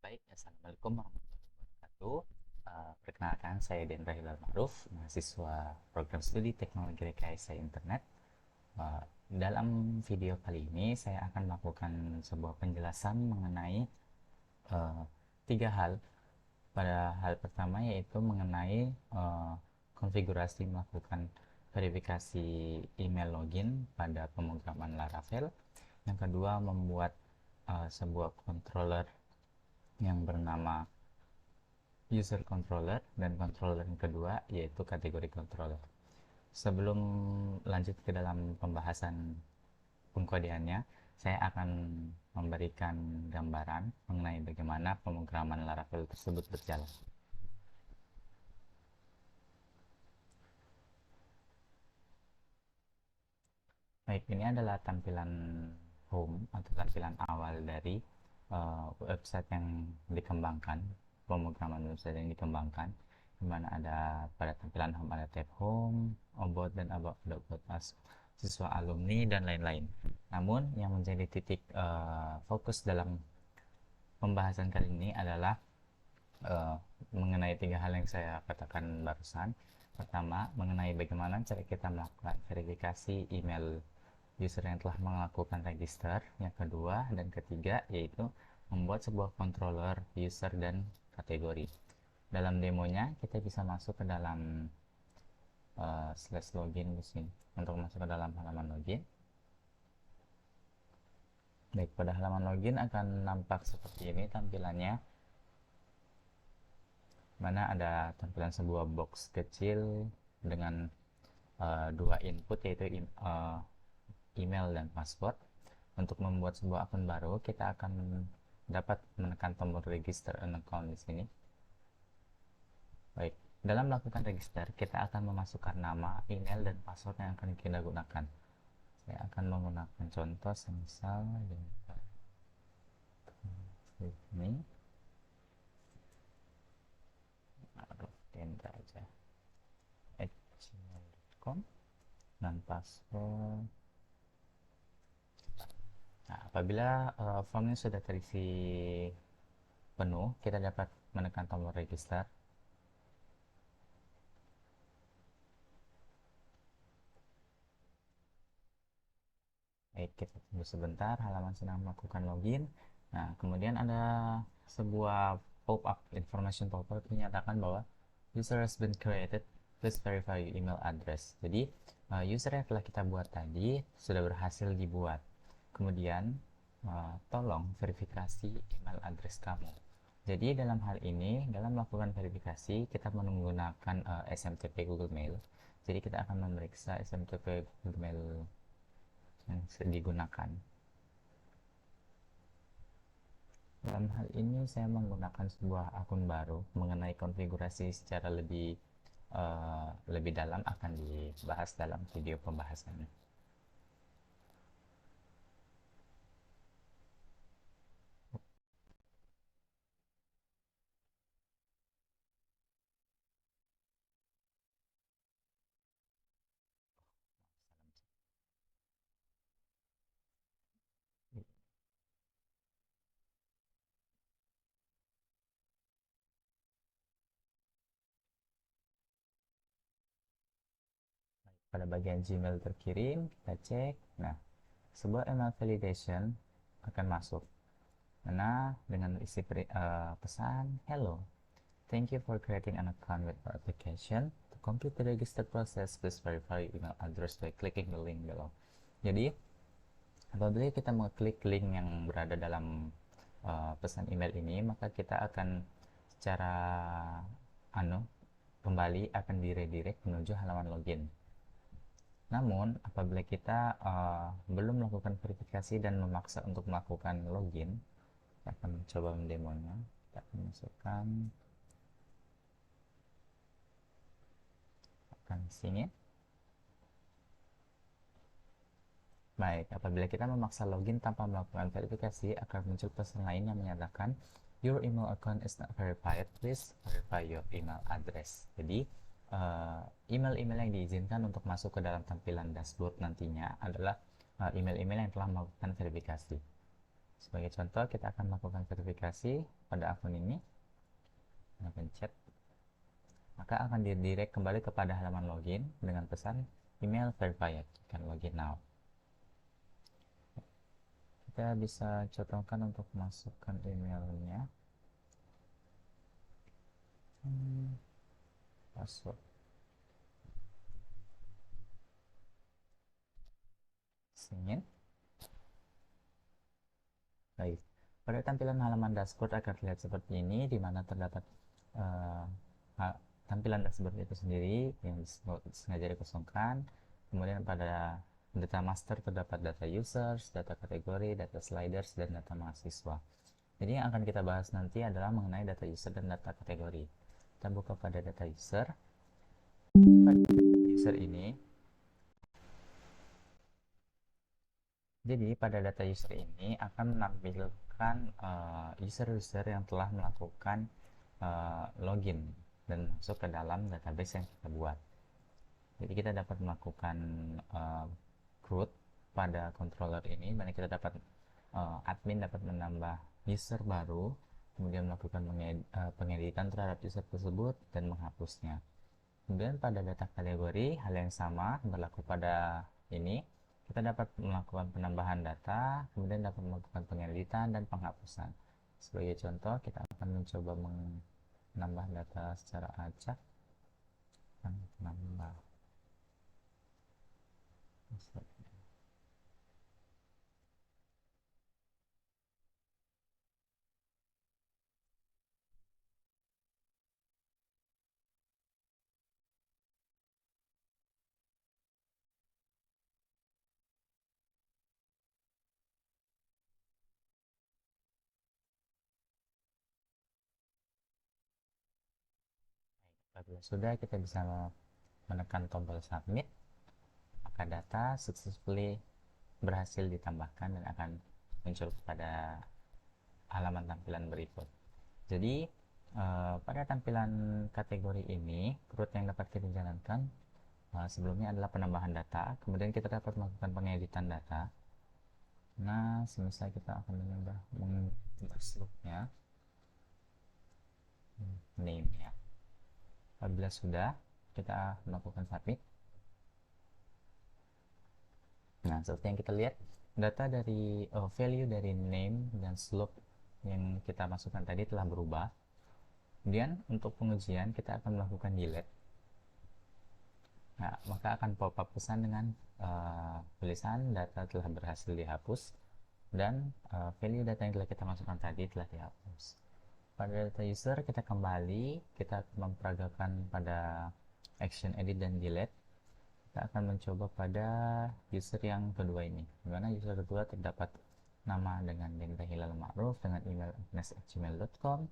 Baik, Assalamualaikum warahmatullahi wabarakatuh. Perkenalkan, saya Dendra Hilal Ma'ruf, mahasiswa program studi teknologi rekayasa internet. Dalam video kali ini, saya akan melakukan sebuah penjelasan mengenai uh, tiga hal. Pada hal pertama yaitu mengenai konfigurasi melakukan verifikasi email login pada pemrograman Laravel. Yang kedua, membuat sebuah controller yang bernama user controller, dan controller yang kedua yaitu kategori controller. Sebelum lanjut ke dalam pembahasan pengkodeannya, saya akan memberikan gambaran mengenai bagaimana pemrograman Laravel tersebut berjalan. Baik, ini adalah tampilan home atau tampilan awal dari website yang dikembangkan, pemrograman website yang dikembangkan, di mana ada pada tampilan home ada tab home, about, dan about us, siswa, alumni, dan lain-lain. Namun yang menjadi titik fokus dalam pembahasan kali ini adalah uh, mengenai tiga hal yang saya katakan barusan. Pertama, mengenai bagaimana cara kita melakukan verifikasi email user yang telah melakukan register. Yang kedua dan ketiga yaitu membuat sebuah controller user dan kategori. Dalam demonya kita bisa masuk ke dalam slash login di sini. Untuk masuk ke dalam halaman login, baik, pada halaman login akan nampak seperti ini tampilannya, mana ada tampilan sebuah box kecil dengan dua input yaitu email dan password. Untuk membuat sebuah akun baru, kita akan dapat menekan tombol register an account di sini. Baik, dalam melakukan register, kita akan memasukkan nama, email, dan password yang akan kita gunakan. Saya akan menggunakan contoh semisal ini, Dendra aja, @gmail.com, dan password. Nah, apabila formnya sudah terisi penuh, kita dapat menekan tombol register. Baik, kita tunggu sebentar, halaman sedang melakukan login. Nah, kemudian ada sebuah pop-up, information pop-up menyatakan bahwa user has been created, please verify your email address. Jadi, user yang telah kita buat tadi sudah berhasil dibuat. Kemudian, tolong verifikasi email address kamu. Jadi, dalam hal ini, dalam melakukan verifikasi, kita menggunakan SMTP Google Mail. Jadi, kita akan memeriksa SMTP Google Mail yang digunakan. Dalam hal ini saya menggunakan sebuah akun baru. Mengenai konfigurasi secara lebih dalam akan dibahas dalam video pembahasannya. Pada bagian Gmail terkirim, kita cek. Nah, sebuah email validation akan masuk. Mana dengan isi pesan, hello, thank you for creating an account with our application. To complete the register process, please verify your email address by clicking the link below. Jadi, apabila kita mengklik link yang berada dalam pesan email ini, maka kita akan secara kembali akan diredirect menuju halaman login. Namun, apabila kita belum melakukan verifikasi dan memaksa untuk melakukan login, kita akan mencoba mendemonya. Kita akan masukkan sini. Baik, apabila kita memaksa login tanpa melakukan verifikasi, akan muncul pesan lain yang menyatakan your email account is not verified, please verify your email address. Jadi, email-email yang diizinkan untuk masuk ke dalam tampilan dashboard nantinya adalah email-email yang telah melakukan verifikasi. Sebagai contoh, kita akan melakukan verifikasi pada akun ini, pencet, maka akan didirect kembali kepada halaman login dengan pesan email verified, kan login now. Kita bisa contohkan untuk masukkan emailnya, password, sign in. Baik, pada tampilan halaman dashboard akan terlihat seperti ini, di mana terdapat uh, tampilan dashboard itu sendiri yang sengaja dikosongkan. Kemudian pada data master terdapat data users, data kategori, data sliders, dan data mahasiswa. Jadi yang akan kita bahas nanti adalah mengenai data user dan data kategori. Kita buka pada data user. User ini, jadi pada data user ini akan menampilkan user-user yang telah melakukan login dan masuk ke dalam database yang kita buat. Jadi kita dapat melakukan root pada controller ini, mana kita dapat admin dapat menambah user baru, kemudian melakukan pengeditan terhadap user tersebut dan menghapusnya. Kemudian pada data kategori hal yang sama berlaku pada ini, kita dapat melakukan penambahan data, kemudian dapat melakukan pengeditan dan penghapusan. Sebagai contoh, kita akan mencoba menambah data secara acak, menambah. Apabila sudah, kita bisa menekan tombol submit, maka data successfully berhasil ditambahkan dan akan muncul pada halaman tampilan berikut. Jadi pada tampilan kategori ini, root yang dapat kita jalankan sebelumnya adalah penambahan data, kemudian kita dapat melakukan pengeditan data. Nah, semisal kita akan mengubah slope-nya, name ya. Apabila sudah, kita melakukan submit. Nah, seperti yang kita lihat, data dari value dari name dan slope yang kita masukkan tadi telah berubah. Kemudian untuk pengujian kita akan melakukan delete. Nah, maka akan pop up pesan dengan tulisan data telah berhasil dihapus dan value data yang telah kita masukkan tadi telah dihapus. Pada data user kita kembali, kita memperagakan pada action edit dan delete. Kita akan mencoba pada user yang kedua ini, dimana user kedua terdapat nama dengan Denda Hilal Ma'ruf dengan email agnes@gmail.com,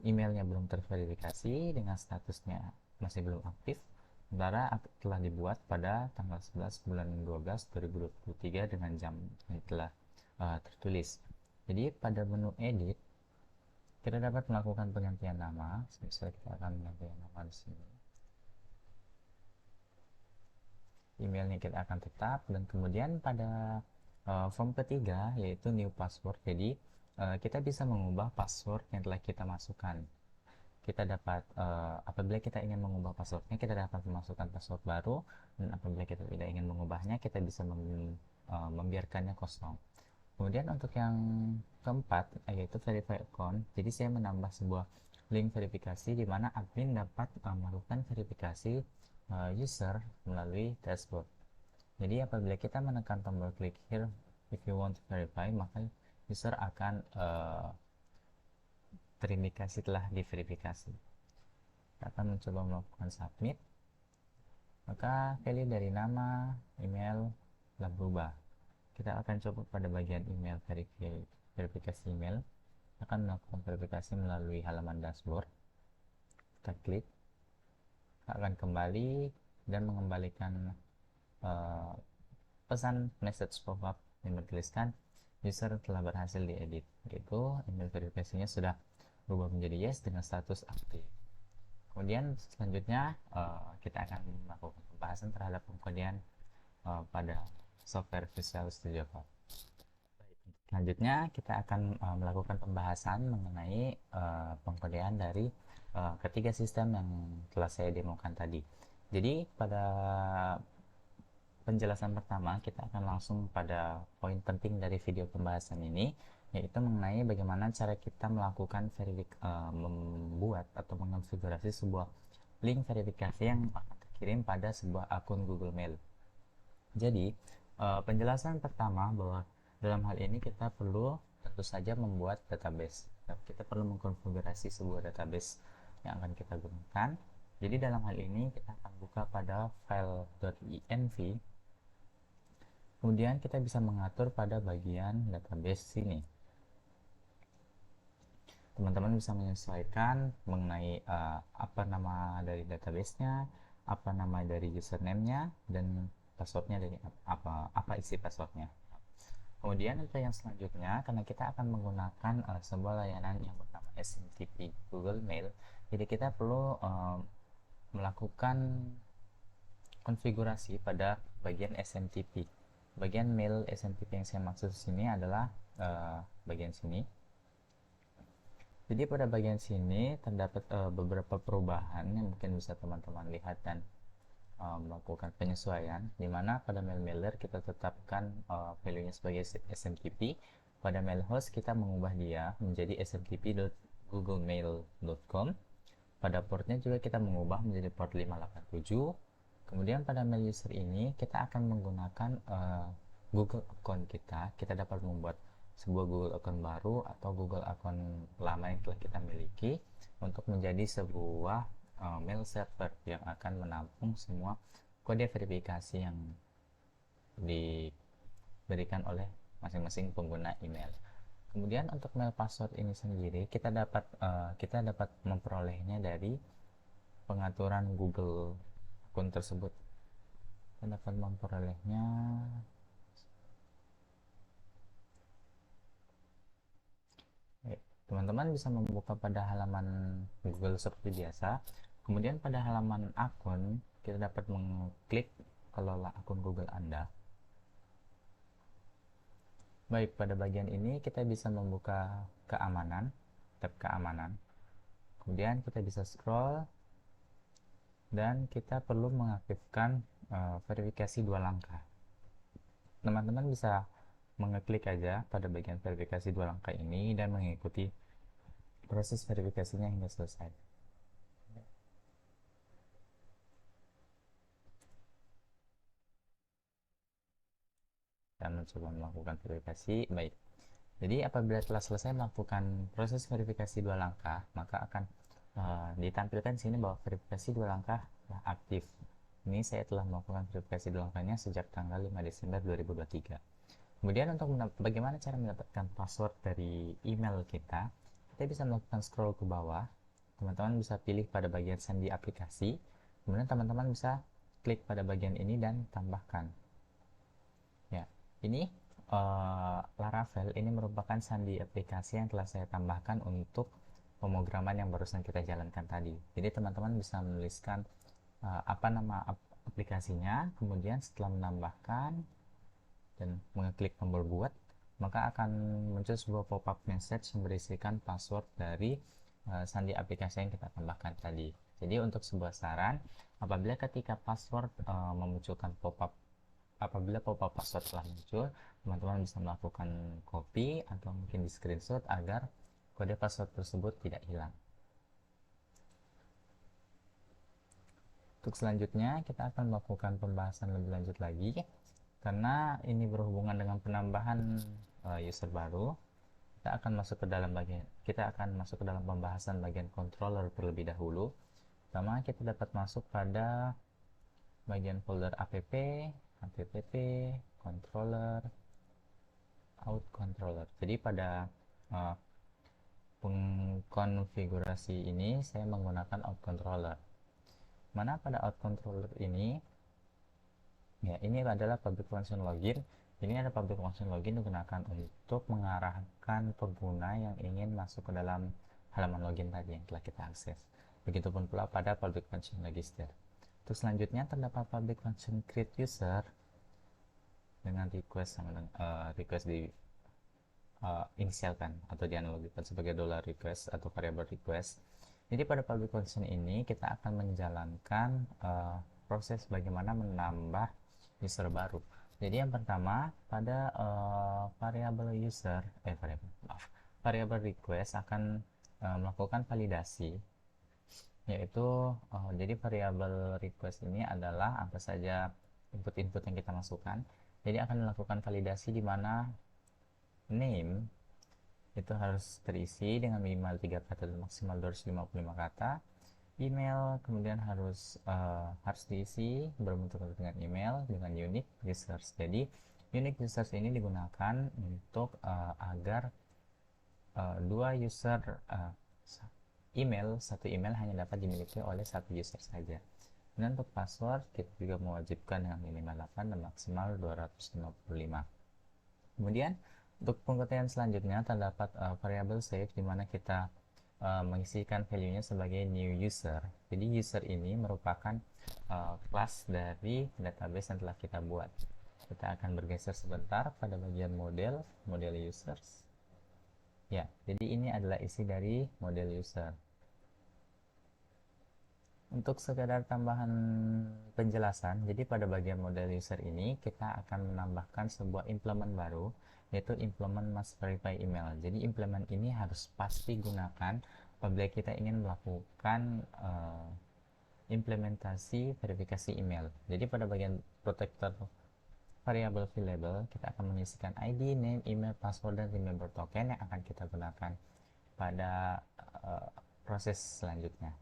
emailnya belum terverifikasi dengan statusnya masih belum aktif, sementara telah dibuat pada tanggal 11 bulan 12 2023 dengan jam yang telah tertulis. Jadi pada menu edit kita dapat melakukan penggantian nama. Misalnya kita akan mengganti nama di sini, emailnya kita akan tetap, dan kemudian pada form ketiga yaitu new password. Jadi kita bisa mengubah password yang telah kita masukkan. Kita dapat apabila kita ingin mengubah passwordnya, kita dapat memasukkan password baru, dan apabila kita tidak ingin mengubahnya, kita bisa membiarkannya kosong. Kemudian untuk yang keempat yaitu verify account. Jadi saya menambah sebuah link verifikasi di mana admin dapat melakukan verifikasi user melalui dashboard. Jadi apabila kita menekan tombol klik here if you want to verify, maka user akan terindikasi telah diverifikasi. Kita akan mencoba melakukan submit, maka value dari nama, email telah berubah. Kita akan coba pada bagian email, verifikasi email. Kita akan melakukan verifikasi melalui halaman dashboard. Kita klik, kita akan kembali dan mengembalikan pesan message pop-up yang bertuliskan user telah berhasil diedit, yaitu email verifikasinya sudah berubah menjadi yes dengan status aktif. Kemudian selanjutnya kita akan melakukan pembahasan terhadap pengkodian pada software Visual Studio Code. Selanjutnya kita akan melakukan pembahasan mengenai pengkodean dari ketiga sistem yang telah saya demokan tadi. Jadi pada penjelasan pertama kita akan langsung pada poin penting dari video pembahasan ini, yaitu mengenai bagaimana cara kita melakukan membuat atau mengonfigurasi sebuah link verifikasi yang akan terkirim pada sebuah akun Google Mail. Jadi penjelasan pertama bahwa dalam hal ini kita perlu tentu saja membuat database. Kita perlu mengkonfigurasi sebuah database yang akan kita gunakan. Jadi dalam hal ini kita akan buka pada file.env. Kemudian kita bisa mengatur pada bagian database sini. Teman-teman bisa menyesuaikan mengenai apa nama dari databasenya, apa nama dari username-nya, dan passwordnya dari apa isi passwordnya. Kemudian untuk yang selanjutnya, karena kita akan menggunakan sebuah layanan yang bernama SMTP Google Mail, jadi kita perlu melakukan konfigurasi pada bagian SMTP. Bagian mail SMTP yang saya maksud sini adalah bagian sini. Jadi pada bagian sini terdapat beberapa perubahan yang mungkin bisa teman-teman lihat dan melakukan penyesuaian, di mana pada mail mailer kita tetapkan value-nya sebagai SMTP. Pada mail host kita mengubah dia menjadi smtp.googlemail.com. Pada portnya juga kita mengubah menjadi port 587. Kemudian pada mail user ini kita akan menggunakan Google account kita. Kita dapat membuat sebuah Google account baru atau Google account lama yang telah kita miliki untuk menjadi sebuah mail server yang akan menampung semua kode verifikasi yang diberikan oleh masing-masing pengguna email. Kemudian untuk mail password ini sendiri kita dapat memperolehnya dari pengaturan Google akun tersebut. Kita dapat memperolehnya teman-teman bisa membuka pada halaman Google seperti biasa. Kemudian pada halaman akun kita dapat mengklik kelola akun Google Anda. Baik, pada bagian ini kita bisa membuka keamanan, tab keamanan. Kemudian kita bisa scroll dan kita perlu mengaktifkan verifikasi 2 langkah. Teman-teman bisa mengeklik aja pada bagian verifikasi 2 langkah ini dan mengikuti proses verifikasinya hingga selesai. Dan mencoba melakukan verifikasi. Baik, jadi apabila telah selesai melakukan proses verifikasi 2 langkah, maka akan ditampilkan sini bahwa verifikasi 2 langkah telah aktif. Ini saya telah melakukan verifikasi 2 langkahnya sejak tanggal 5 Desember 2023. Kemudian untuk bagaimana cara mendapatkan password dari email kita bisa melakukan scroll ke bawah. Teman-teman bisa pilih pada bagian sandi aplikasi, kemudian teman-teman bisa klik pada bagian ini dan tambahkan. Ya, ini Laravel ini merupakan sandi aplikasi yang telah saya tambahkan untuk pemrograman yang barusan kita jalankan tadi. Jadi teman-teman bisa menuliskan apa nama aplikasinya, kemudian setelah menambahkan dan mengeklik tombol buat, maka akan muncul sebuah pop-up message yang berisikan password dari sandi aplikasi yang kita tambahkan tadi. Jadi untuk sebuah saran, apabila ketika password memunculkan pop-up, apabila pop-up password telah muncul, teman-teman bisa melakukan copy atau mungkin di screenshot agar kode password tersebut tidak hilang. Untuk selanjutnya kita akan melakukan pembahasan lebih lanjut lagi, karena ini berhubungan dengan penambahan user baru. Kita akan masuk ke dalam pembahasan bagian controller terlebih dahulu. Pertama kita dapat masuk pada bagian folder app, controller, out controller. Jadi pada pengkonfigurasi ini saya menggunakan out controller. Mana pada out controller ini, ya ini adalah public function login. Ini ada public function login digunakan untuk mengarahkan pengguna yang ingin masuk ke dalam halaman login tadi yang telah kita akses. Begitupun pula pada public function register. Terus selanjutnya terdapat public function create user dengan request di inisialkan atau dianalogikan sebagai dollar request atau variable request. Jadi pada public function ini kita akan menjalankan proses bagaimana menambah user baru. Jadi yang pertama pada variable user variable request akan melakukan validasi, yaitu jadi variable request ini adalah apa saja input-input yang kita masukkan. Jadi akan melakukan validasi di mana name itu harus terisi dengan minimal 3 kata dan maksimal 255 kata. Email kemudian harus diisi berbentuk dengan email dengan unique users. Jadi unique users ini digunakan untuk agar dua user satu email hanya dapat dimiliki oleh satu user saja. Dan untuk password kita juga mewajibkan dengan minimal 8 dan maksimal 255. Kemudian untuk pengertian selanjutnya terdapat variable save di mana kita mengisikan value-nya sebagai new user. Jadi user ini merupakan kelas dari database yang telah kita buat. Kita akan bergeser sebentar pada bagian model users. Ya, jadi ini adalah isi dari model user. Untuk sekadar tambahan penjelasan, jadi pada bagian model user ini kita akan menambahkan sebuah implement baru, yaitu implement must verify email. Jadi implement ini harus pasti gunakan apabila kita ingin melakukan implementasi verifikasi email. Jadi pada bagian protector variable label kita akan mengisikan ID, name, email, password, dan remember token yang akan kita gunakan pada proses selanjutnya.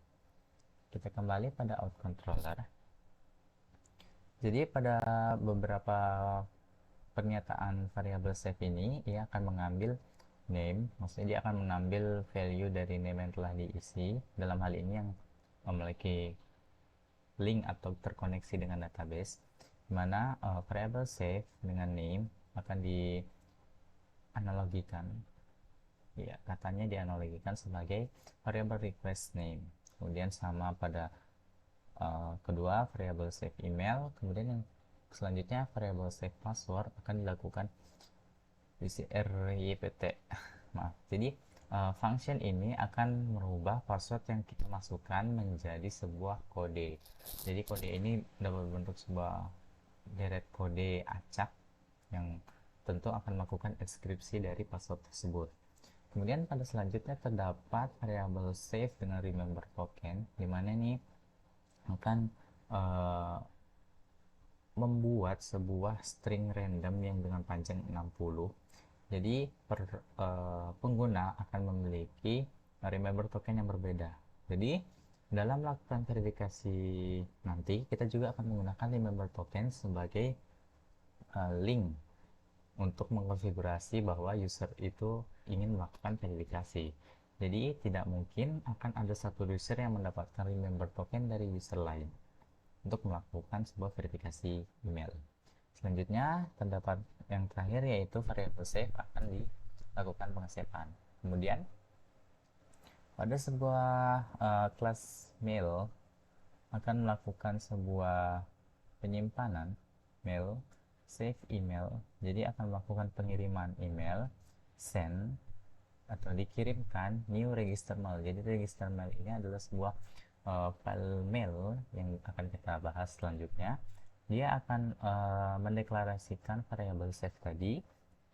Kita kembali pada out controller. Jadi pada beberapa pernyataan variable save ini ia akan mengambil name, maksudnya dia akan mengambil value dari name yang telah diisi, dalam hal ini yang memiliki link atau terkoneksi dengan database, di mana variable save dengan name akan dianalogikan, ya katanya dianalogikan sebagai variable request name. Kemudian sama pada kedua variable save email, kemudian yang selanjutnya variable save password akan dilakukan RYPT. Maaf. Jadi function ini akan merubah password yang kita masukkan menjadi sebuah kode. Jadi kode ini dapat berbentuk sebuah deret kode acak yang tentu akan melakukan enkripsi dari password tersebut. Kemudian pada selanjutnya terdapat variable save dengan remember token, di mana ini akan membuat sebuah string random yang dengan panjang 60. Jadi pengguna akan memiliki remember token yang berbeda. Jadi dalam melakukan verifikasi nanti kita juga akan menggunakan remember token sebagai link untuk mengkonfigurasi bahwa user itu ingin melakukan verifikasi. Jadi tidak mungkin akan ada satu user yang mendapatkan remember token dari user lain untuk melakukan sebuah verifikasi email. Selanjutnya terdapat yang terakhir, yaitu variable save akan dilakukan pengesapan. Kemudian pada sebuah kelas mail akan melakukan sebuah penyimpanan mail save email, jadi akan melakukan pengiriman email send atau dikirimkan new register mail. Jadi register mail ini adalah sebuah file mail yang akan kita bahas selanjutnya. Dia akan mendeklarasikan variable save tadi,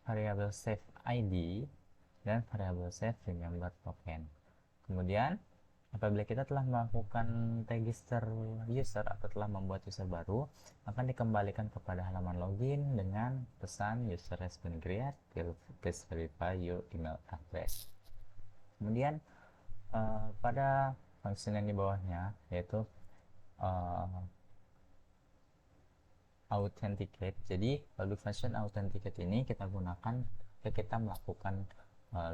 variable save ID, dan variable save remember token. Kemudian apabila kita telah melakukan register user atau telah membuat user baru, akan dikembalikan kepada halaman login dengan pesan user has been created, please verify your email address. Kemudian pada function yang di bawahnya, yaitu authenticate. Jadi public function authenticate ini kita gunakan ketika kita melakukan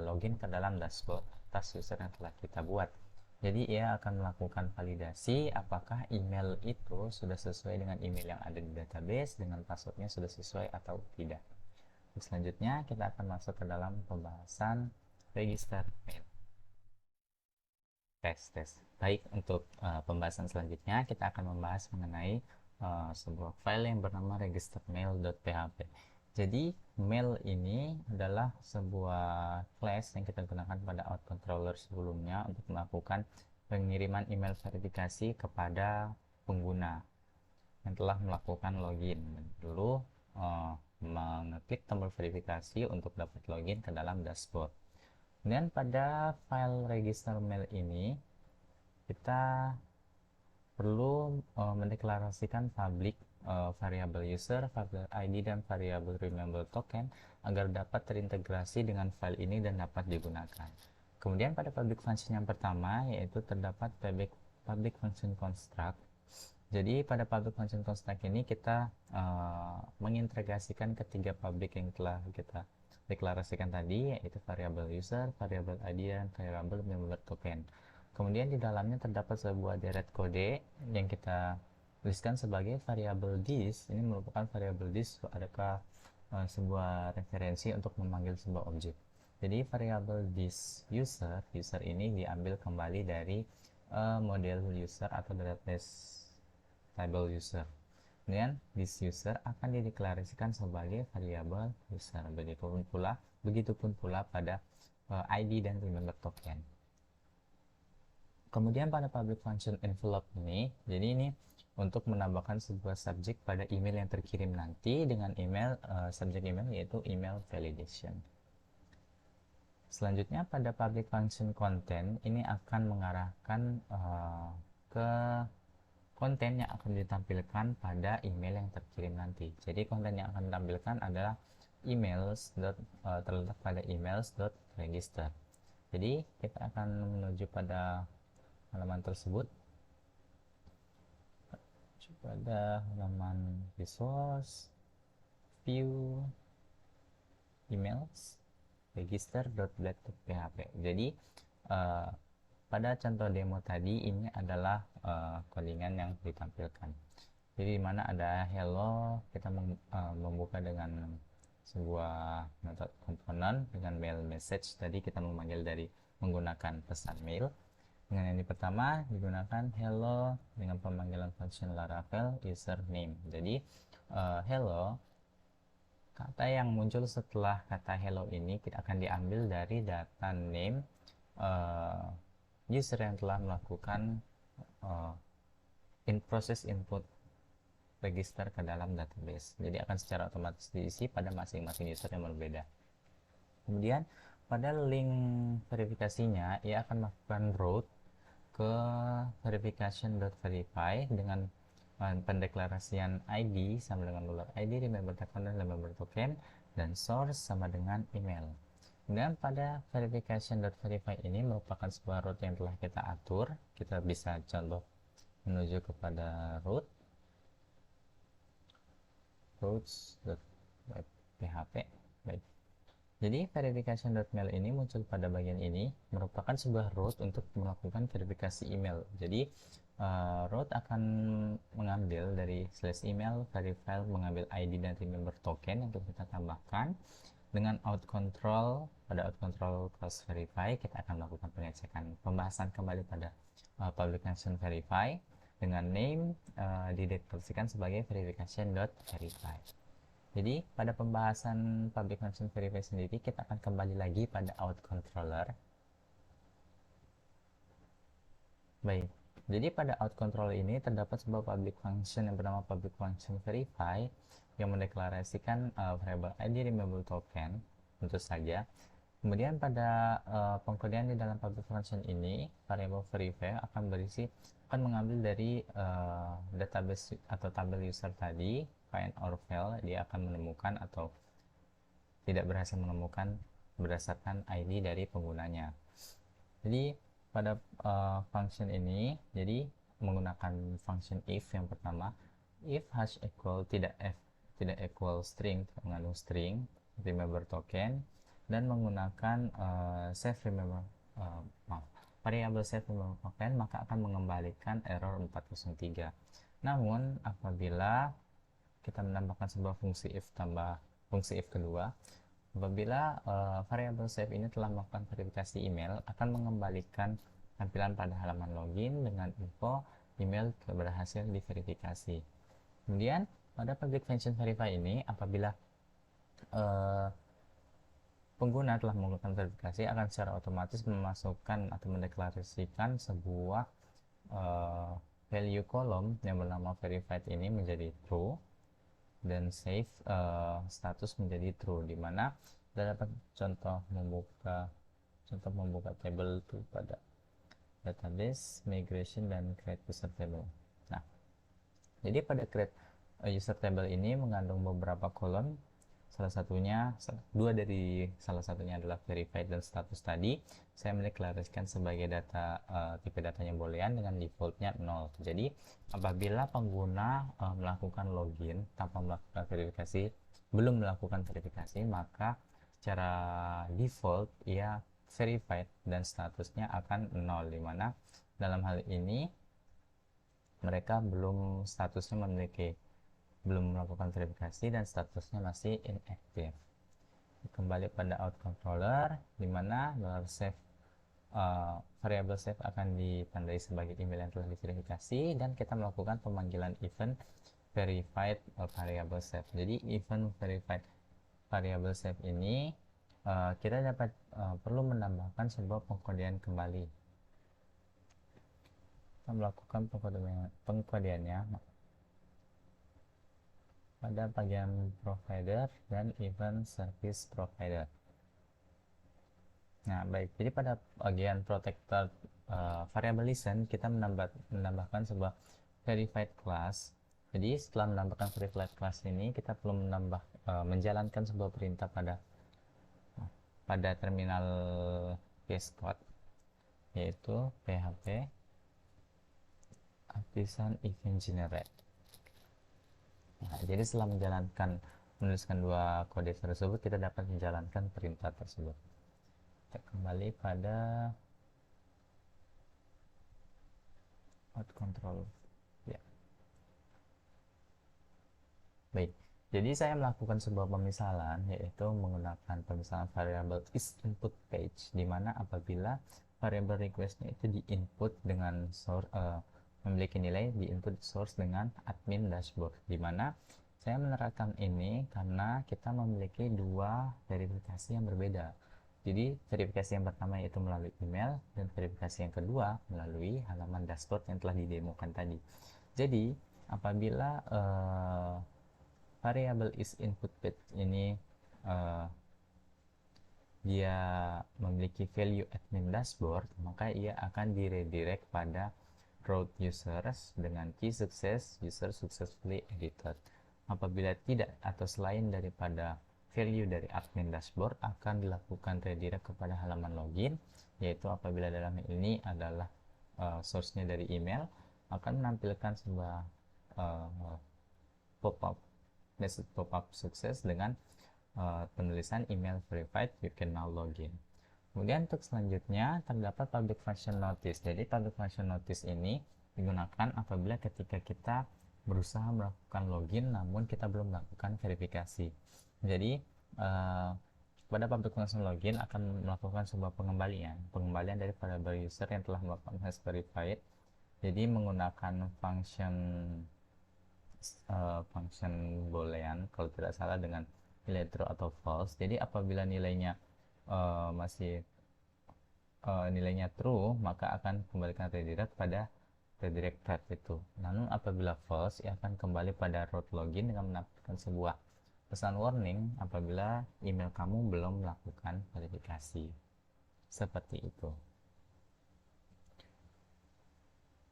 login ke dalam dashboard atas user yang telah kita buat. Jadi ia akan melakukan validasi apakah email itu sudah sesuai dengan email yang ada di database, dengan passwordnya sudah sesuai atau tidak. Selanjutnya kita akan masuk ke dalam pembahasan register mail. Tes. Baik, untuk pembahasan selanjutnya kita akan membahas mengenai sebuah file yang bernama registermail.php. Jadi mail ini adalah sebuah class yang kita gunakan pada out controller sebelumnya untuk melakukan pengiriman email verifikasi kepada pengguna yang telah melakukan login dan perlu mengeklik tombol verifikasi untuk dapat login ke dalam dashboard. Kemudian pada file register mail ini kita perlu mendeklarasikan public variable user, variable ID, dan variable remember token agar dapat terintegrasi dengan file ini dan dapat digunakan. Kemudian pada public function yang pertama yaitu terdapat public function construct. Jadi pada public function construct ini kita mengintegrasikan ketiga public yang telah kita deklarasikan tadi, yaitu variable user, variable ID, dan variable member token. Kemudian di dalamnya terdapat sebuah deret kode yang kita tuliskan sebagai variable this. Ini merupakan variable this adakah sebuah referensi untuk memanggil sebuah objek. Jadi variable this user ini diambil kembali dari model user atau database table user. Kemudian this user akan dideklarasikan sebagai variable user. Begitupun pula pada ID dan remember token. Kemudian pada public function envelope ini, jadi ini untuk menambahkan sebuah subjek pada email yang terkirim nanti dengan email subjek email yaitu email validation. Selanjutnya pada public function content ini akan mengarahkan ke konten yang akan ditampilkan pada email yang terkirim nanti. Jadi konten yang akan ditampilkan adalah terletak pada emails.register. Jadi kita akan menuju pada halaman tersebut, pada halaman resource, view, emails, register.blade.php. Jadi pada contoh demo tadi ini adalah codingan yang ditampilkan. Jadi dimana ada hello, kita membuka dengan sebuah method komponen dengan mail message. Tadi kita memanggil dari menggunakan pesan mail. Dengan yang pertama digunakan hello dengan pemanggilan function Laravel username. Jadi hello, kata yang muncul setelah kata hello ini kita akan diambil dari data name user yang telah melakukan proses input register ke dalam database. Jadi akan secara otomatis diisi pada masing-masing user yang berbeda. Kemudian pada link verifikasinya ia akan melakukan route ke verification.verify dengan pendeklarasian ID sama dengan ID, remember token, dan remember token, dan source sama dengan email. Kemudian pada verification.verify ini merupakan sebuah route yang telah kita atur. Kita bisa contoh menuju kepada routes.php. Baik. Jadi verification.mail ini muncul pada bagian ini merupakan sebuah route untuk melakukan verifikasi email. Jadi route akan mengambil dari /email verify, mengambil ID dan remember token yang kita tambahkan. Dengan out control, pada out control cross verify kita akan melakukan pengecekan pembahasan kembali pada public function verify dengan name dideklarasikan sebagai verification.verify. Jadi pada pembahasan public function verify sendiri kita akan kembali lagi pada out controller. Baik, jadi pada out controller ini terdapat sebuah public function yang bernama public function verify yang mendeklarasikan variable ID remember token tentu saja. Kemudian pada pengkodean di dalam public function ini variable verify akan mengambil dari database atau tabel user tadi, find or fail, dia akan menemukan atau tidak berhasil menemukan berdasarkan ID dari penggunanya. Jadi pada function ini jadi menggunakan function if yang pertama, if hash equal tidak equal string, mengandung string remember token, dan menggunakan variable save remember token, maka akan mengembalikan error 403. Namun apabila kita menambahkan sebuah fungsi if tambah fungsi if kedua, apabila variable save ini telah melakukan verifikasi email, akan mengembalikan tampilan pada halaman login dengan info email berhasil diverifikasi. Kemudian pada public function verify ini apabila eh, pengguna telah melakukan verifikasi akan secara otomatis memasukkan atau mendeklarasikan sebuah eh, value column yang bernama verified ini menjadi true dan save status menjadi true, di mana kita dapat contoh membuka table itu pada database, migration, dan create user table. Nah, jadi pada create user table ini mengandung beberapa kolom. Salah satunya adalah verified dan status tadi. Saya mendeklarasikan sebagai tipe datanya boolean dengan defaultnya 0. Jadi apabila pengguna melakukan login tanpa melakukan verifikasi, belum melakukan verifikasi, maka secara default ia verified dan statusnya akan 0, dimana dalam hal ini mereka belum melakukan verifikasi dan statusnya masih inactive. Kembali pada out controller, di mana $save variable save akan ditandai sebagai email yang telah diverifikasi, dan kita melakukan pemanggilan event verified variable save. Jadi event verified variable save ini kita perlu menambahkan sebuah pengkodean kembali. Kita melakukan pengkodeannya pada bagian provider dan event service provider. Nah, baik. Jadi pada bagian protector variable listen, kita menambahkan sebuah verified class. Jadi setelah menambahkan verified class ini, kita perlu menjalankan sebuah perintah pada terminal VS Code, yaitu php artisan event generate. Nah, jadi setelah menuliskan dua kode tersebut, kita dapat menjalankan perintah tersebut. Kita kembali pada out control. Ya. Baik. Jadi saya melakukan sebuah pemisalan, yaitu menggunakan pemisalan variable isInput page, di mana apabila variable requestnya itu diinput dengan memiliki nilai diinput source dengan admin dashboard, di mana saya menerapkan ini karena kita memiliki dua verifikasi yang berbeda. Jadi verifikasi yang pertama yaitu melalui email, dan verifikasi yang kedua melalui halaman dashboard yang telah didemokan tadi. Jadi apabila variable isInput page ini dia memiliki value admin dashboard, maka ia akan diredirect pada root users dengan key success user successfully edited. Apabila tidak atau selain daripada value dari admin dashboard, akan dilakukan redirect kepada halaman login, yaitu apabila dalam ini adalah source-nya dari email, akan menampilkan sebuah pop-up message pop-up sukses dengan penulisan email verified, you can now login. Kemudian untuk selanjutnya terdapat public function notice. Jadi public function notice ini digunakan apabila ketika kita berusaha melakukan login namun kita belum melakukan verifikasi. Jadi pada public function login akan melakukan sebuah pengembalian daripada user yang telah melakukan has verified. Jadi menggunakan function boolean kalau tidak salah dengan nilai true atau false. Jadi apabila nilainya nilainya true, maka akan kembalikan redirect pada redirect path itu. Namun apabila false, ia akan kembali pada root login dengan menampilkan sebuah pesan warning apabila email kamu belum melakukan verifikasi. Seperti itu.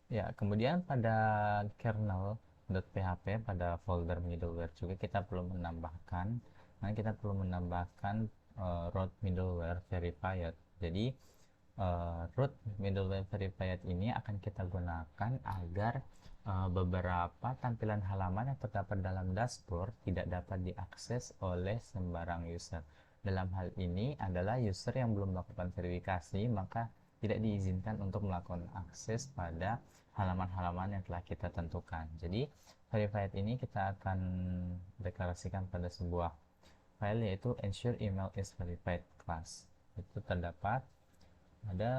Ya, kemudian pada kernel.php pada folder middleware juga kita perlu menambahkan root middleware verified. Jadi root middleware verified ini akan kita gunakan agar beberapa tampilan halaman yang terdapat dalam dashboard tidak dapat diakses oleh sembarang user. Dalam hal ini adalah user yang belum melakukan verifikasi, maka tidak diizinkan untuk melakukan akses pada halaman-halaman yang telah kita tentukan. Jadi verified ini kita akan deklarasikan pada sebuah file, yaitu ensure email is verified class. Itu terdapat ada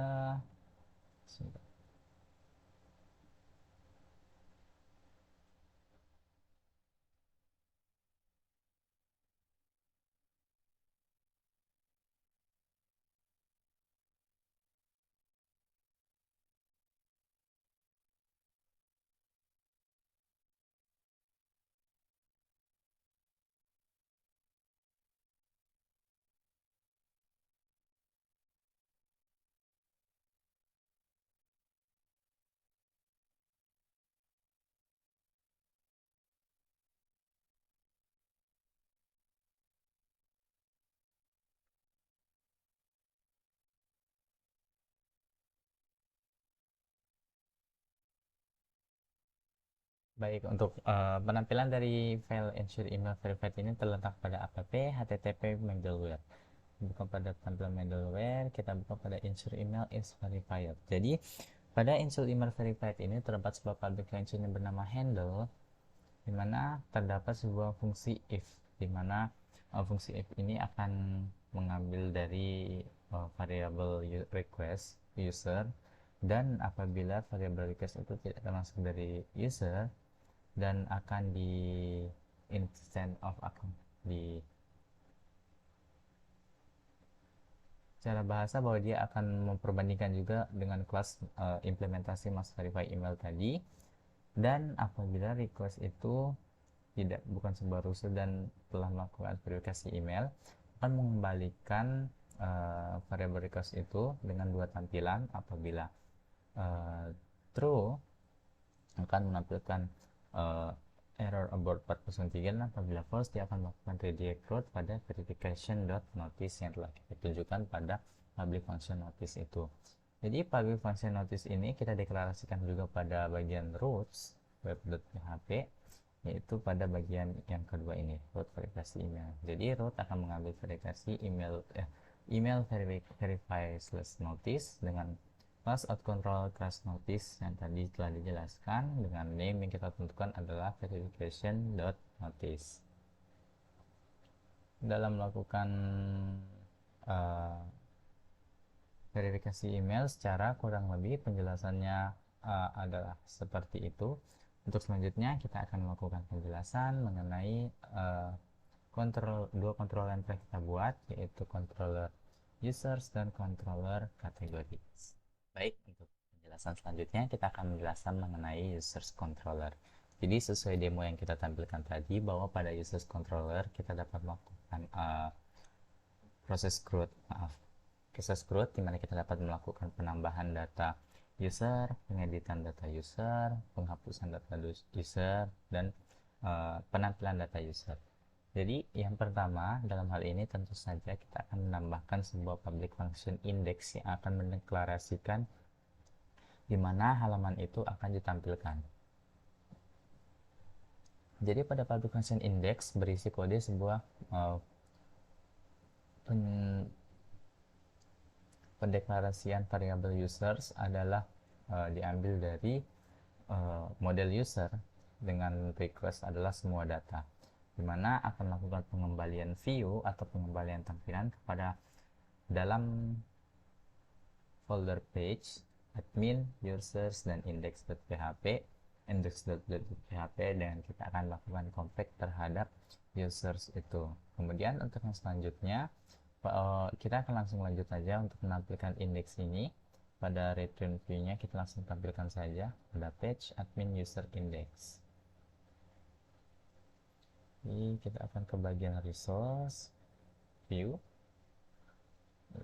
Baik, untuk penampilan dari file ensure email verified ini terletak pada app http middleware. Buka pada tampilan middleware, kita buka pada ensure email is verified. Jadi pada ensure email verified ini terdapat sebuah public function yang bernama handle, di mana terdapat sebuah fungsi if, di mana fungsi if ini akan mengambil dari variable request user, dan apabila variable request itu tidak termasuk dari user dan akan di instance of account di cara bahasa bahwa dia akan memperbandingkan juga dengan kelas implementasi must verify email tadi, dan apabila request itu tidak bukan sebuah user dan telah melakukan verifikasi email, akan mengembalikan variable request itu dengan dua tampilan. Apabila uh, true akan menampilkan uh, error abort 403, dan apabila false dia akan melakukan redirect route pada verification.notice yang telah kita tunjukkan pada public function notice itu. Jadi public function notice ini kita deklarasikan juga pada bagian routes web.php, yaitu pada bagian yang kedua ini, route verifikasi email. Jadi route akan mengambil verifikasi email verify slash notice dengan class out control class notice yang tadi telah dijelaskan, dengan name yang kita tentukan adalah verification.notice. Dalam melakukan uh, verifikasi email secara kurang lebih penjelasannya adalah seperti itu. Untuk selanjutnya kita akan melakukan penjelasan mengenai dua controller yang telah kita buat, yaitu controller users dan controller categories. Baik, untuk penjelasan selanjutnya kita akan menjelaskan mengenai users controller. Jadi sesuai demo yang kita tampilkan tadi, bahwa pada users controller kita dapat melakukan proses growth, di mana kita dapat melakukan penambahan data user, pengeditan data user, penghapusan data user, dan penampilan data user. Jadi yang pertama dalam hal ini tentu saja kita akan menambahkan sebuah public function index yang akan mendeklarasikan di mana halaman itu akan ditampilkan. Jadi pada public function index berisi kode sebuah pendeklarasian variable users adalah diambil dari model user dengan request adalah semua data, di mana akan melakukan pengembalian view atau pengembalian tampilan kepada dalam folder page, admin, users, dan index.php, dan kita akan melakukan compare terhadap users itu. Kemudian untuk yang selanjutnya kita akan langsung lanjut saja untuk menampilkan indeks ini. Pada return view-nya kita langsung tampilkan saja pada page admin user index. Jadi kita akan ke bagian resource, view,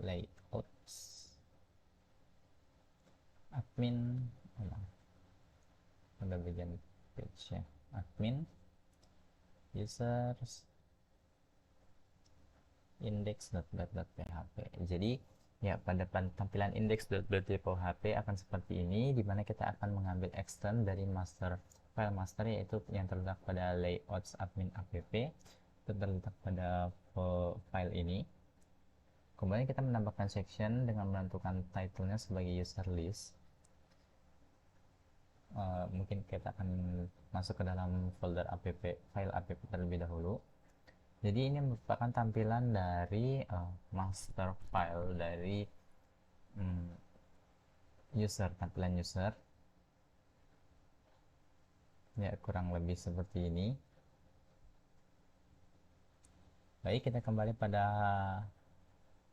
layouts, admin, pada bagian page ya, admin, users, index.php. Jadi ya pada tampilan index.php akan seperti ini, di mana kita akan mengambil extend dari file master, yaitu yang terletak pada layouts admin app, terletak pada file ini. Kemudian kita menambahkan section dengan menentukan title-nya sebagai user list. Mungkin kita akan masuk ke dalam folder file app terlebih dahulu. Jadi ini merupakan tampilan dari master file dari user, tampilan user ya, kurang lebih seperti ini. Baik, kita kembali pada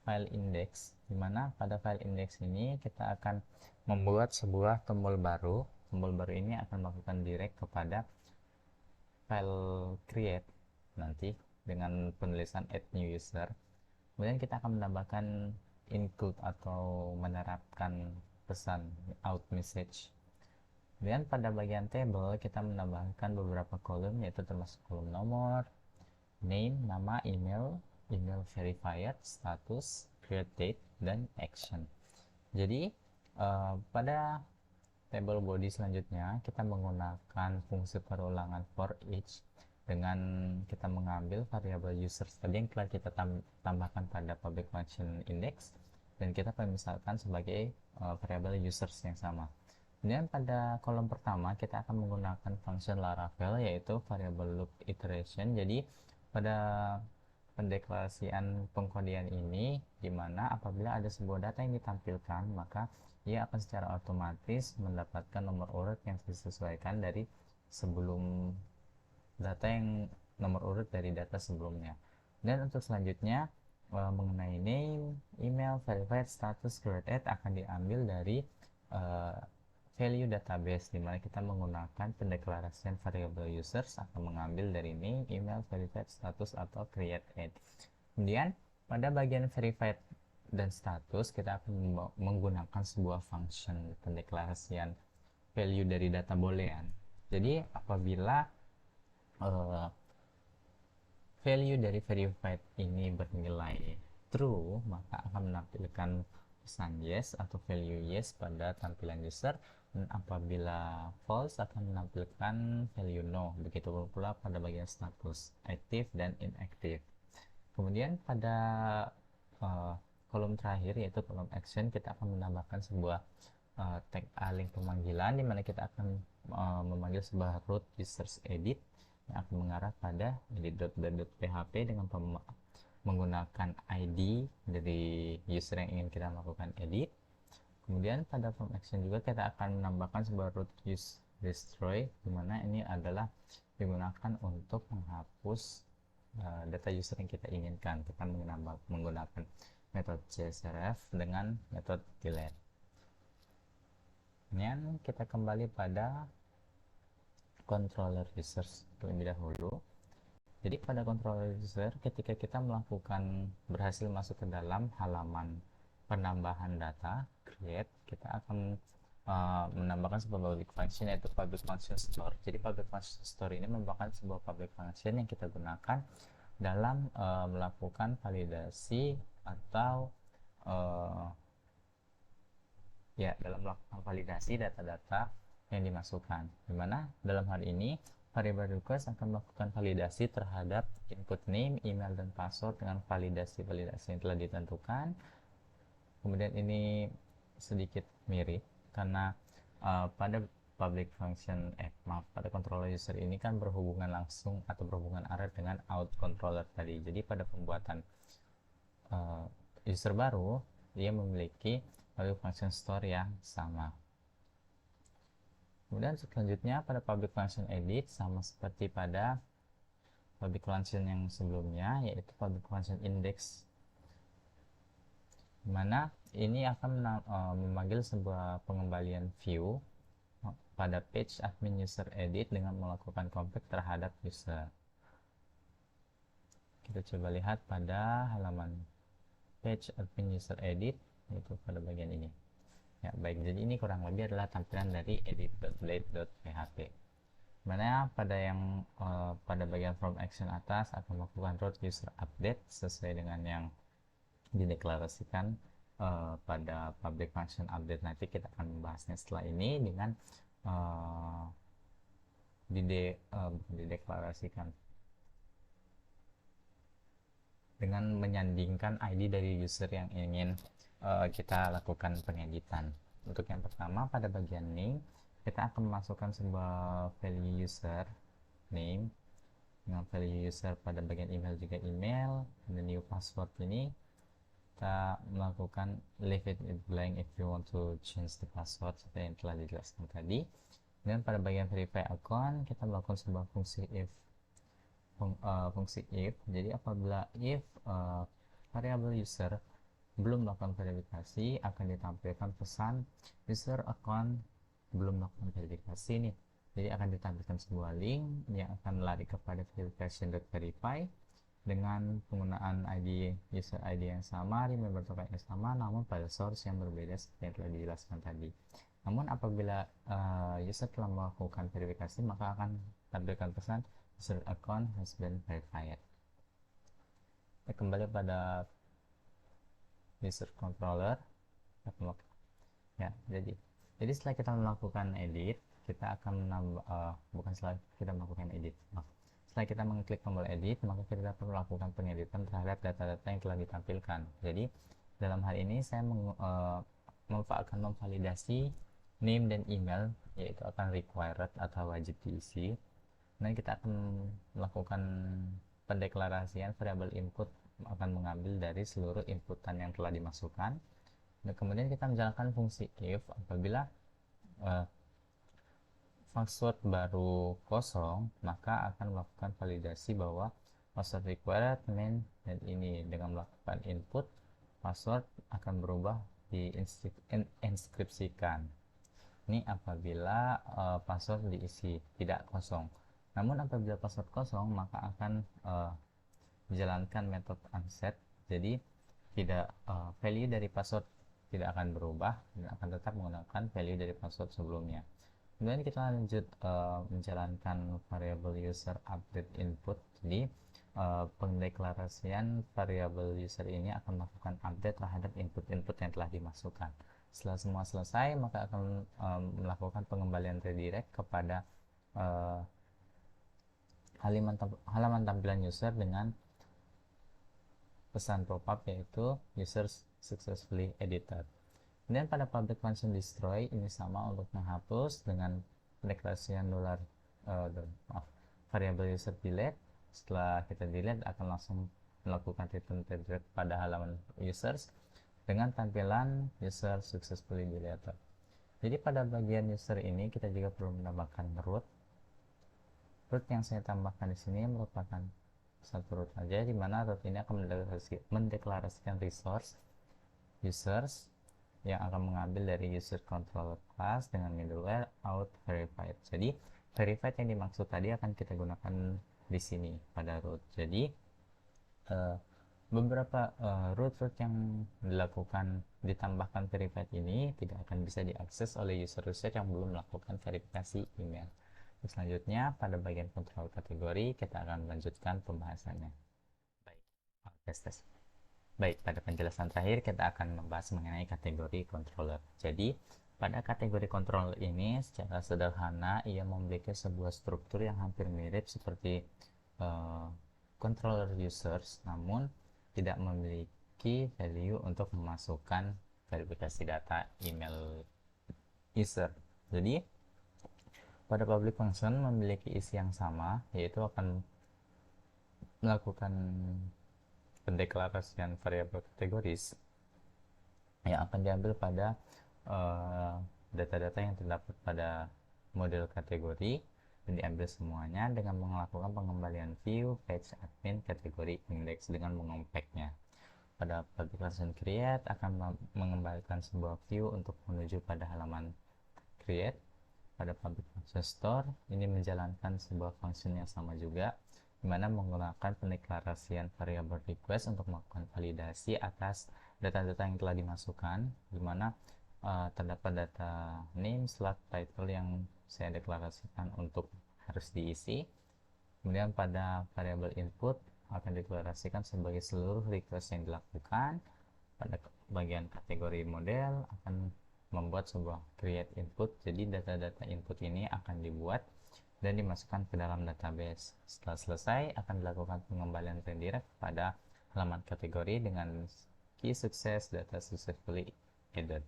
file index, di mana pada file index ini kita akan membuat sebuah tombol baru. Tombol baru ini akan melakukan direct kepada file create nanti dengan penulisan add new user. Kemudian kita akan menambahkan include atau menerapkan pesan out message. Kemudian pada bagian table kita menambahkan beberapa kolom, yaitu termasuk kolom nomor, name, nama, email, email verified, status, create date, dan action. Jadi pada table body selanjutnya kita menggunakan fungsi perulangan for each dengan kita mengambil variabel users tadi yang telah kita tambahkan pada public function index dan kita misalkan sebagai variabel users yang sama. Kemudian pada kolom pertama kita akan menggunakan function Laravel yaitu variable loop iteration. Jadi pada pendeklarasian pengkodean ini dimana apabila ada sebuah data yang ditampilkan maka ia akan secara otomatis mendapatkan nomor urut yang disesuaikan dari sebelum data yang nomor urut dari data sebelumnya. Dan untuk selanjutnya mengenai name, email, verified, status, created akan diambil dari value database di mana kita menggunakan pendeklarasian variable users akan mengambil dari name, email, verified, status atau created. Kemudian pada bagian verified dan status kita akan menggunakan sebuah function pendeklarasian value dari data boolean. Jadi apabila value dari verified ini bernilai true maka akan menampilkan pesan yes atau value yes pada tampilan user, dan apabila false akan menampilkan value no. Begitu pula pada bagian status active dan inactive. Kemudian pada kolom terakhir yaitu kolom action kita akan menambahkan sebuah tag link pemanggilan di mana kita akan memanggil sebuah root users edit yang akan mengarah pada edit.php dengan menggunakan ID dari user yang ingin kita lakukan edit. Kemudian pada form action juga kita akan menambahkan sebuah root use destroy di mana ini adalah digunakan untuk menghapus data user yang kita inginkan. Kita menggunakan metode csrf dengan metode delete. Kemudian kita kembali pada controller users terlebih dahulu. Jadi pada controller user ketika kita berhasil masuk ke dalam halaman penambahan data create, kita akan menambahkan sebuah public function yaitu public function store. Jadi public function store ini merupakan sebuah public function yang kita gunakan dalam melakukan validasi atau dalam melakukan validasi data-data yang dimasukkan, dimana dalam hal ini variable request akan melakukan validasi terhadap input name, email, dan password dengan validasi-validasi yang telah ditentukan. Kemudian ini sedikit mirip karena pada public function pada controller user ini kan berhubungan langsung atau berhubungan erat dengan out controller tadi. Jadi pada pembuatan user baru dia memiliki public function store yang sama. Kemudian selanjutnya pada public function edit sama seperti pada public function yang sebelumnya yaitu public function index, dimana ini akan memanggil sebuah pengembalian view pada page admin user edit dengan melakukan compare terhadap user. Kita coba lihat pada halaman page admin user edit yaitu pada bagian ini. Ya, baik, jadi ini kurang lebih adalah tampilan dari edit.blade.php. Mana pada pada bagian from action atas akan melakukan root user update sesuai dengan yang dideklarasikan pada public function update. Nanti kita akan membahasnya setelah ini dengan dideklarasikan dengan menyandingkan ID dari user yang ingin kita lakukan pengeditan. Untuk yang pertama pada bagian name kita akan memasukkan sebuah value user name dengan value user pada bagian email juga email, dan new password ini kita melakukan leave it blank if you want to change the password seperti yang telah dijelaskan tadi. Dan pada bagian verify account kita melakukan sebuah fungsi if. Jadi apabila if variable user belum melakukan verifikasi akan ditampilkan pesan user account belum melakukan verifikasi nih. Jadi akan ditampilkan sebuah link yang akan lari kepada verification.verify dengan penggunaan ID user ID yang sama, remember token yang sama, namun pada source yang berbeda seperti yang telah dijelaskan tadi. Namun apabila user telah melakukan verifikasi maka akan tampilkan pesan user account has been verified. Kita kembali pada user controller ya, jadi Jadi setelah kita melakukan edit, kita akan menambah, bukan setelah kita melakukan edit, maaf. Setelah kita mengklik tombol edit, maka kita dapat melakukan pengeditan terhadap data-data yang telah ditampilkan. Jadi dalam hal ini saya akan memvalidasi name dan email, yaitu akan required atau wajib diisi. Dan kita akan melakukan pendeklarasian variabel input, akan mengambil dari seluruh inputan yang telah dimasukkan. Dan kemudian kita menjalankan fungsi if apabila password baru kosong, maka akan melakukan validasi bahwa password required main dan ini dengan melakukan input password akan berubah diinskripsikan. Ini apabila password diisi tidak kosong. Namun apabila password kosong, maka akan menjalankan metode unset. Jadi tidak value dari password tidak akan berubah dan akan tetap menggunakan value dari password sebelumnya. Kemudian kita lanjut menjalankan variable user update input. Jadi pendeklarasian variable user ini akan melakukan update terhadap input-input yang telah dimasukkan. Setelah semua selesai, maka akan melakukan pengembalian redirect kepada halaman tampilan user dengan pesan pop-up yaitu user successfully edited. Kemudian pada public function destroy ini sama untuk menghapus dengan pendeklarasian variable user delete. Setelah kita delete akan langsung melakukan return redirect pada halaman users dengan tampilan user successfully deleted. Jadi pada bagian user ini kita juga perlu menambahkan root. Root yang saya tambahkan di sini merupakan satu root saja, di mana root ini akan mendeklarasikan resource users yang akan mengambil dari user controller class dengan middleware out verified. Jadi verified yang dimaksud tadi akan kita gunakan di sini pada root. Jadi beberapa root yang dilakukan ditambahkan verified ini tidak akan bisa diakses oleh user-user yang belum melakukan verifikasi email. Selanjutnya pada bagian kontrol kategori kita akan melanjutkan pembahasannya. Baik, pada penjelasan terakhir kita akan membahas mengenai kategori controller. Jadi pada kategori controller ini secara sederhana ia memiliki sebuah struktur yang hampir mirip seperti controller users, namun tidak memiliki value untuk memasukkan verifikasi data email user. Jadi pada public function memiliki isi yang sama, yaitu akan melakukan pendeklarasian variabel kategoris yang akan diambil pada data-data yang terdapat pada model kategori dan diambil semuanya dengan melakukan pengembalian view, page, admin, kategori, index dengan mengompaknya. Pada public function create akan mengembalikan sebuah view untuk menuju pada halaman create. Pada public function store ini menjalankan sebuah function yang sama juga, di mana menggunakan pendeklarasian variable request untuk melakukan validasi atas data-data yang telah dimasukkan, di mana terdapat data name, slot, title yang saya deklarasikan untuk harus diisi. Kemudian pada variable input akan dideklarasikan sebagai seluruh request yang dilakukan. Pada bagian kategori model akan membuat sebuah create input. Jadi data-data input ini akan dibuat dan dimasukkan ke dalam database. Setelah selesai akan dilakukan pengembalian redirect pada halaman kategori dengan key success data successfully added.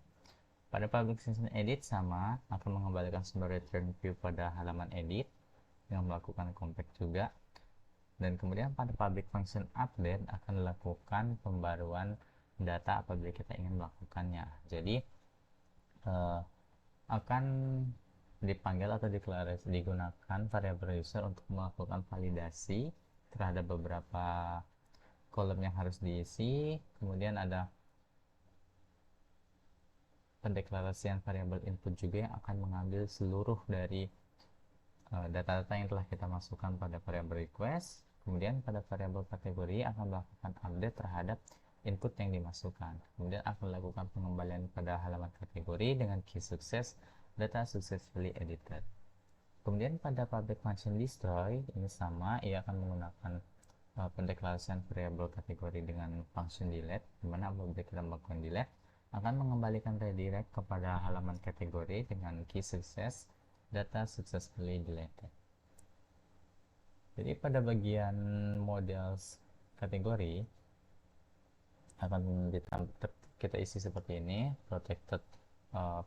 Pada public function edit sama akan mengembalikan sebuah return view pada halaman edit yang melakukan compact juga. Dan kemudian pada public function update akan dilakukan pembaruan data apabila kita ingin melakukannya. Jadi akan dipanggil atau digunakan variable user untuk melakukan validasi terhadap beberapa kolom yang harus diisi. Kemudian ada pendeklarasian variable input juga yang akan mengambil seluruh dari data-data yang telah kita masukkan pada variable request. Kemudian pada variable kategori akan melakukan update terhadap input yang dimasukkan. Kemudian akan melakukan pengembalian pada halaman kategori dengan key success data successfully edited. Kemudian pada public function destroy ini sama, ia akan menggunakan pendeklarasian variable kategori dengan function delete, di mana apabila kita melakukan delete akan mengembalikan redirect kepada halaman kategori dengan key success data successfully deleted. Jadi pada bagian models kategori akan kita isi seperti ini: protected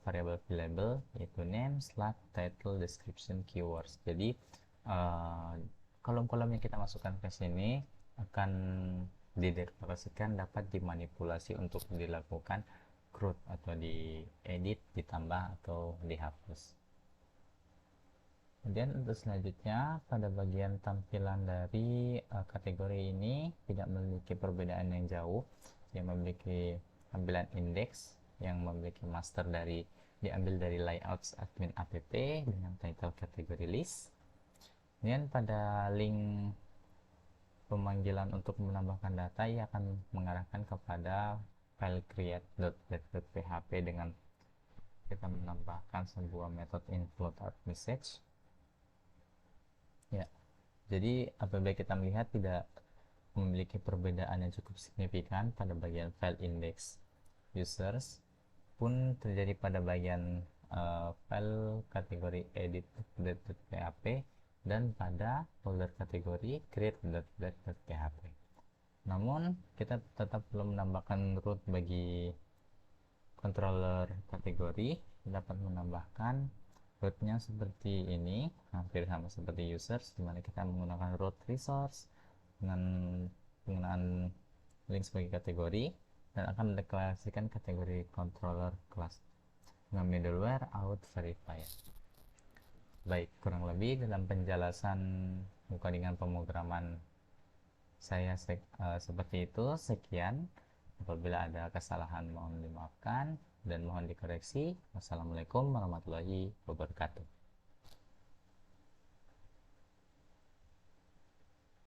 variable label, yaitu name, slug, title, description, keywords. Jadi kolom-kolom yang kita masukkan ke sini akan dideklarasikan dapat dimanipulasi untuk dilakukan crud atau diedit, ditambah atau dihapus. Kemudian untuk selanjutnya, pada bagian tampilan dari kategori ini tidak memiliki perbedaan yang jauh, yang memiliki tampilan indeks yang memiliki master diambil dari layouts admin app dengan title kategori list. Kemudian pada link pemanggilan untuk menambahkan data, ia akan mengarahkan kepada file create.get.php dengan kita menambahkan sebuah metode inflow message. Ya, jadi apabila kita melihat tidak memiliki perbedaan yang cukup signifikan pada bagian file index users, pun terjadi pada bagian file kategori edit.php dan pada folder kategori create.php. Namun kita tetap belum menambahkan root bagi controller kategori. Dapat menambahkan rootnya seperti ini, hampir sama seperti users, dimana kita menggunakan root resource dengan penggunaan link sebagai kategori, dan akan mendeklarasikan kategori controller class dengan middleware out verifier. Baik, kurang lebih dalam penjelasan codingan pemrograman saya seperti itu. Sekian. Apabila ada kesalahan mohon dimaafkan dan mohon dikoreksi. Wassalamualaikum warahmatullahi wabarakatuh.